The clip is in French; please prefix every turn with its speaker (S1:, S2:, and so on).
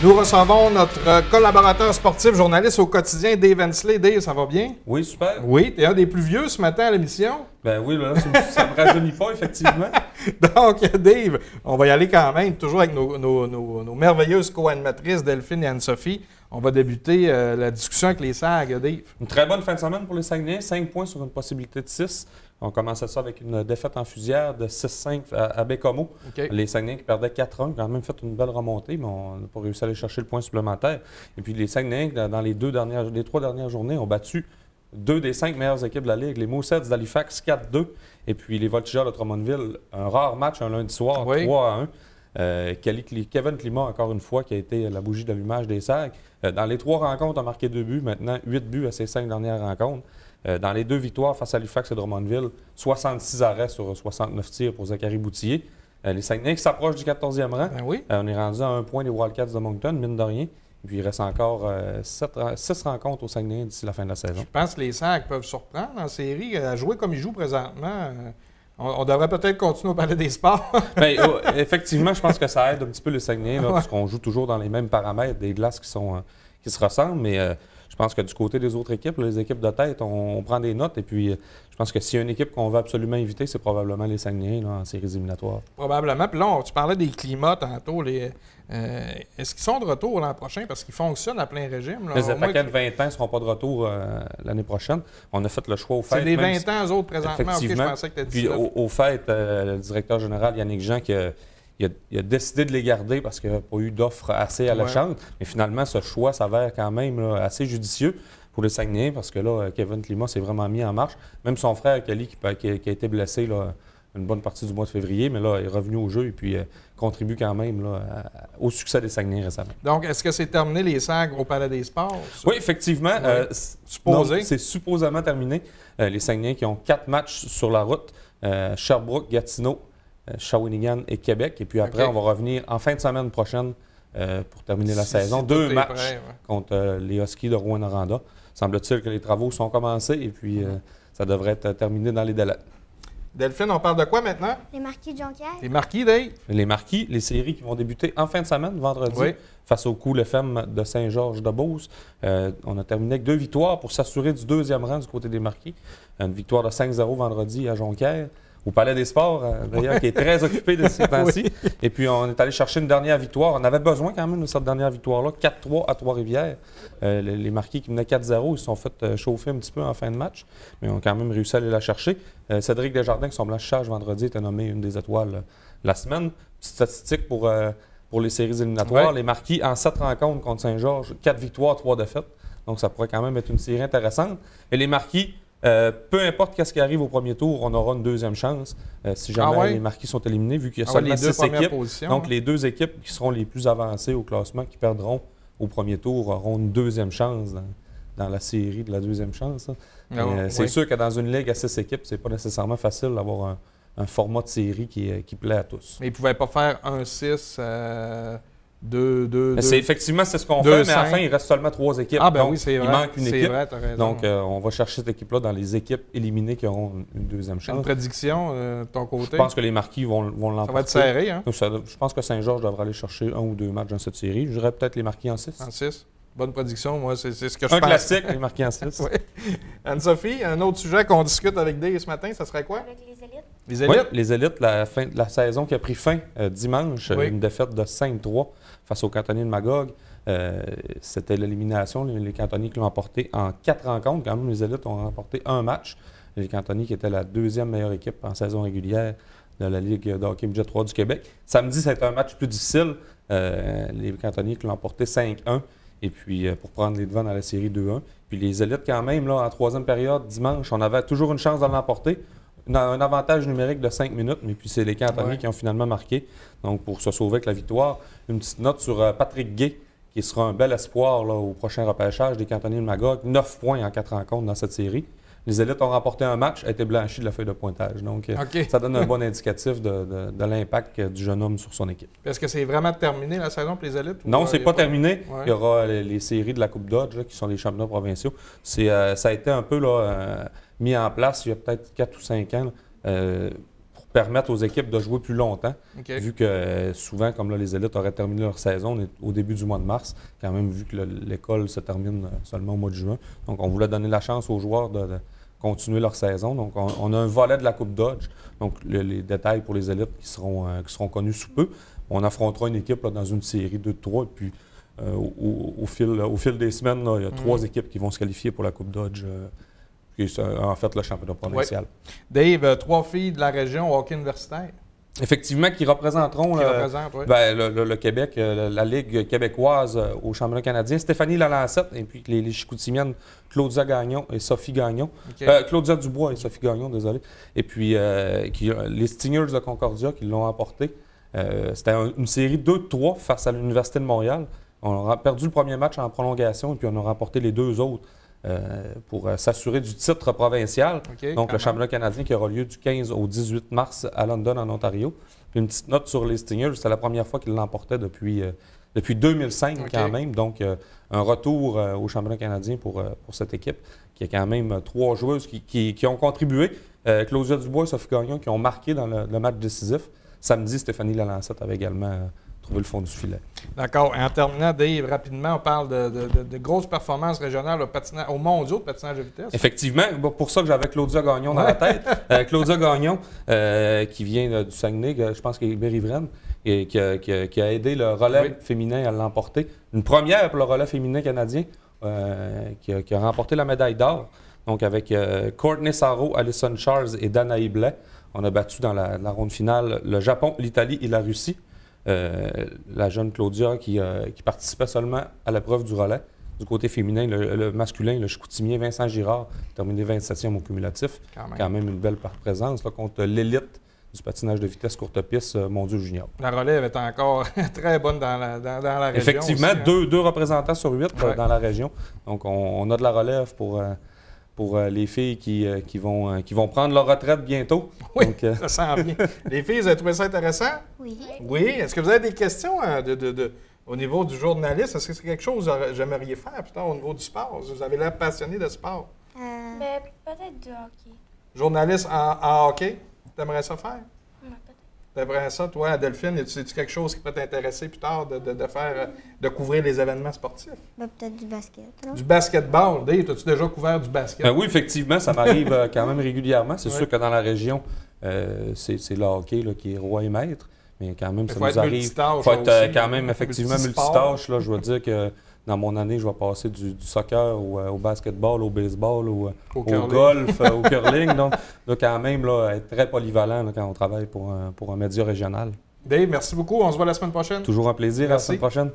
S1: Nous recevons notre collaborateur sportif, journaliste au quotidien, Dave Hensley. Dave, ça va bien?
S2: Oui, super.
S1: Oui, tu es un des plus vieux ce matin à l'émission.
S2: Ben oui, là, ça ne me rajeunit pas, effectivement.
S1: Donc, Dave, on va y aller quand même, toujours avec nos merveilleuses co-animatrices, Delphine et Anne-Sophie. On va débuter la discussion avec les SAG, Dave.
S2: Une très bonne fin de semaine pour les Saguenayens. 5 points sur une possibilité de 6. On commençait ça avec une défaite en fusillade de 6-5 à Bécomo.
S1: Okay.
S2: Les Saguenayens qui perdaient 4-1, ont quand même fait une belle remontée, mais on n'a pas réussi à aller chercher le point supplémentaire. Et puis les Saguenayens, dans les 3 dernières journées, ont battu 2 des 5 meilleures équipes de la Ligue. Les Moussets d'Halifax, 4-2. Et puis les Voltigeurs de Drummondville, un rare match un lundi soir,
S1: oui.
S2: 3-1. Kevin Climat, encore une fois, qui a été la bougie d'allumage des Sags. Dans les 3 rencontres, a marqué 2 buts. Maintenant, 8 buts à ses 5 dernières rencontres. Dans les 2 victoires face à Halifax et Drummondville, 66 arrêts sur 69 tirs pour Zachary Boutillier. Les Saguenayens qui s'approchent du 14e rang.
S1: Ben oui.
S2: On est rendu à 1 point des Wildcats de Moncton, mine de rien. Et puis il reste encore 6 rencontres aux Saguenayens d'ici la fin de la saison.
S1: Je pense que les SAG peuvent surprendre en série. À jouer comme ils jouent présentement, on devrait peut-être continuer au Palais des Sports.
S2: Bien, effectivement, je pense que ça aide un petit peu les Saguenayens, parce qu'on joue toujours dans les mêmes paramètres, des glaces qui se ressemblent, mais je pense que du côté des autres équipes, les équipes de tête, on prend des notes, et puis je pense que s'il y a une équipe qu'on veut absolument éviter, c'est probablement les Saguenayens là, en séries éliminatoires.
S1: Probablement. Puis là, tu parlais des climats tantôt. Est-ce qu'ils sont de retour l'an prochain? Parce qu'ils fonctionnent à plein régime. Là.
S2: Les attaquants de 20 ans ne seront pas de retour l'année prochaine. On a fait le choix au fait.
S1: C'est des 20 ans, eux autres, présentement.
S2: Effectivement.
S1: Okay, je pensais que tu as dit
S2: puis au fait, le directeur général Yannick Jean, il a décidé de les garder parce qu'il n'y a pas eu d'offre assez alléchante. Mais finalement, ce choix s'avère quand même là, assez judicieux pour les Saguenayens parce que là, Kevin Climat s'est vraiment mis en marche. Même son frère Kelly, qui a été blessé là, une bonne partie du mois de février, mais là, il est revenu au jeu et puis contribue quand même là, au succès des Saguenayens récemment.
S1: Donc, est-ce que c'est terminé les SAG au Palais des Sports?
S2: Oui, effectivement.
S1: Supposé.
S2: C'est supposément terminé. Les Saguenayens qui ont 4 matchs sur la route. Sherbrooke, Gatineau, Shawinigan et Québec. Et puis après, on va revenir en fin de semaine prochaine pour terminer la saison. 2 matchs contre les Huskies de Rouyn-Noranda. Semble-t-il que les travaux sont commencés et puis ça devrait être terminé dans les délais.
S1: Delphine, on parle de quoi maintenant?
S3: Les Marquis de Jonquière.
S1: Les Marquis, Dave?
S2: Les Marquis, les séries qui vont débuter en fin de semaine, vendredi, face au Cool FM de Saint-Georges-de-Beauce. On a terminé avec 2 victoires pour s'assurer du 2e rang du côté des Marquis. Une victoire de 5-0 vendredi à Jonquière, au Palais des Sports, d'ailleurs, qui est très occupé de ces temps-ci. Oui. Et puis, on est allé chercher une dernière victoire. On avait besoin quand même de cette dernière victoire-là, 4-3 à Trois-Rivières. Les Marquis qui menaient 4-0, ils se sont fait chauffer un petit peu en fin de match, mais ont quand même réussi à aller la chercher. Cédric Desjardins, qui son blanchissage vendredi, était nommé une des étoiles la semaine. Petite statistique pour les séries éliminatoires. Ouais. Les Marquis, en 7 rencontres contre Saint-Georges, 4 victoires, 3 défaites. Donc, ça pourrait quand même être une série intéressante. Et les Marquis, peu importe ce qui arrive au premier tour, on aura une 2e chance si jamais les Marquis sont éliminés, vu qu'il y a seulement 6 équipes. Donc, les 2 équipes qui seront les plus avancées au classement, qui perdront au premier tour, auront une 2e chance dans la série de la 2e chance. C'est sûr que dans une ligue à 6 équipes, c'est pas nécessairement facile d'avoir un format de série qui plaît à tous.
S1: Mais ils ne pouvaient pas faire 1-6...
S2: Effectivement, c'est ce qu'on fait, mais à la fin, il reste seulement 3 équipes.
S1: Ah, ben
S2: donc,
S1: oui, c'est vrai.
S2: Il manque une équipe.
S1: Vrai, t'as raison.
S2: Donc, on va chercher cette équipe-là dans les équipes éliminées qui auront une 2e chance.
S1: Une prédiction de ton côté?
S2: Je pense que les Marquis vont l'emporter.
S1: Ça va être serré, hein?
S2: Donc, je pense que Saint-Georges devra aller chercher 1 ou 2 matchs dans cette série. Je dirais peut-être les Marquis en 6.
S1: En 6? Bonne prédiction, moi, c'est ce que je pense.
S2: Un classique, les Marquis en 6.
S1: Oui. Anne-Sophie, un autre sujet qu'on discute avec Dave ce matin, ça serait quoi?
S3: Avec les élites.
S1: Les élites?
S2: Oui, les élites, la saison qui a pris fin dimanche, une défaite de 5-3 face aux Cantonniers de Magog. C'était l'élimination. Les Cantonniers qui l'ont emporté en 4 rencontres. Quand même, les élites ont remporté un match. Les Cantonniers qui étaient la 2e meilleure équipe en saison régulière de la Ligue de hockey budget 3 du Québec. Samedi, ça a été un match plus difficile. Les Cantonniers qui l'ont emporté 5-1. Et puis, pour prendre les devants dans la série 2-1. Puis les élites, quand même, là, en 3e période, dimanche, on avait toujours une chance de l'emporter. Un avantage numérique de 5 minutes, mais puis c'est les Cantonniers qui ont finalement marqué. Donc, pour se sauver avec la victoire, une petite note sur Patrick Gay, qui sera un bel espoir là, au prochain repêchage des Cantonniers de Magog. 9 points en 4 rencontres dans cette série. Les élites ont remporté un match, a été blanchi de la feuille de pointage. Donc, ça donne un bon indicatif de l'impact du jeune homme sur son équipe.
S1: Est-ce que c'est vraiment terminé la saison pour les élites?
S2: Non, c'est pas terminé. Ouais. Il y aura les séries de la Coupe Dodge, là, qui sont les championnats provinciaux. Ça a été un peu là, mis en place il y a peut-être 4 ou 5 ans, pour permettre aux équipes de jouer plus longtemps,
S1: OK.
S2: vu que souvent, comme là, les élites auraient terminé leur saison on est au début du mois de mars, quand même vu que l'école se termine seulement au mois de juin. Donc, on voulait donner la chance aux joueurs de continuer leur saison. Donc, on a un volet de la Coupe Dodge. Donc, les détails pour les élites qui seront connus sous peu. On affrontera une équipe là, dans une série 2-3, et puis au fil des semaines, là, il y a 3 équipes qui vont se qualifier pour la Coupe Dodge. En fait, le championnat provincial.
S1: Oui. Dave, 3 filles de la région hockey universitaire.
S2: Effectivement, qui représenteront le Québec, la Ligue québécoise au championnat canadien. Stéphanie Lalancette et puis les Chicoutimiennes Claudia Gagnon et Sophie Gagnon.
S1: Okay.
S2: Claudia Dubois et Sophie Gagnon, désolé. Et puis les Stingers de Concordia qui l'ont emporté. C'était une série 2-3 face à l'Université de Montréal. On a perdu le premier match en prolongation et puis on a remporté les 2 autres. Pour s'assurer du titre provincial.
S1: Okay,
S2: donc, le championnat canadien qui aura lieu du 15 au 18 mars à London, en Ontario. Puis une petite note sur les Stingers, c'est la première fois qu'ils l'emportaient depuis 2005 quand même. Donc, un retour au championnat canadien pour cette équipe qui a quand même 3 joueuses qui ont contribué. Claudia Dubois et Sophie Gagnon qui ont marqué dans le match décisif. Samedi, Stéphanie Lalancette avait également trouvé le fond du filet.
S1: D'accord. Et en terminant, Dave, rapidement, on parle de grosses performances régionales au mondiaux de patinage de vitesse.
S2: Effectivement. Pour ça que j'avais Claudia Gagnon dans la tête. Claudia Gagnon, qui vient du Saguenay, je pense qu'il est Berry-Vraine, et qui a aidé le relais féminin à l'emporter. Une première pour le relais féminin canadien, qui a remporté la médaille d'or. Donc, avec Courtney Sarro, Alison Charles et Danaï Blais, on a battu dans la ronde finale le Japon, l'Italie et la Russie. La jeune Claudia qui participait seulement à l'épreuve du relais. Du côté féminin, le masculin, le Chicoutimier Vincent Girard, terminé 27e au cumulatif. Quand même une belle présence là, contre l'élite du patinage de vitesse courte piste mondiaux junior. La
S1: relève est encore très bonne dans la région.
S2: Effectivement,
S1: aussi,
S2: deux représentants sur 8 dans la région. Donc, on a de la relève pour les filles qui vont prendre leur retraite bientôt.
S1: Oui,
S2: donc,
S1: ça sent bien. Les filles, vous avez trouvé ça intéressant?
S3: Oui.
S1: Oui. Est-ce que vous avez des questions au niveau du journaliste? Est-ce que c'est quelque chose que vous aimeriez faire plus tard au niveau du sport? Vous avez l'air passionné de sport.
S3: Mais peut-être du hockey.
S1: Journaliste en hockey? T'aimerais ça faire?
S3: Ouais, peut-être.
S1: T'aimerais ça, toi, Delphine? C'est-tu quelque chose qui peut t'intéresser plus tard de couvrir les événements sportifs?
S3: Peut-être du basket. Là.
S1: Du basketball. Dave, as-tu déjà couvert du basket?
S2: Oui, effectivement, ça m'arrive quand même régulièrement. C'est sûr que dans la région, c'est le hockey là, qui est roi et maître. Mais quand même, ça nous arrive. Il faut être quand même effectivement multitâche. Là, je veux dire que dans mon année, je vais passer du soccer au basketball, au baseball, au golf, au curling. Donc, quand même, là, être très polyvalent là, quand on travaille pour un média régional.
S1: Dave, merci beaucoup. On se voit la semaine prochaine.
S2: Toujours un plaisir.
S1: Merci.
S2: À la semaine prochaine.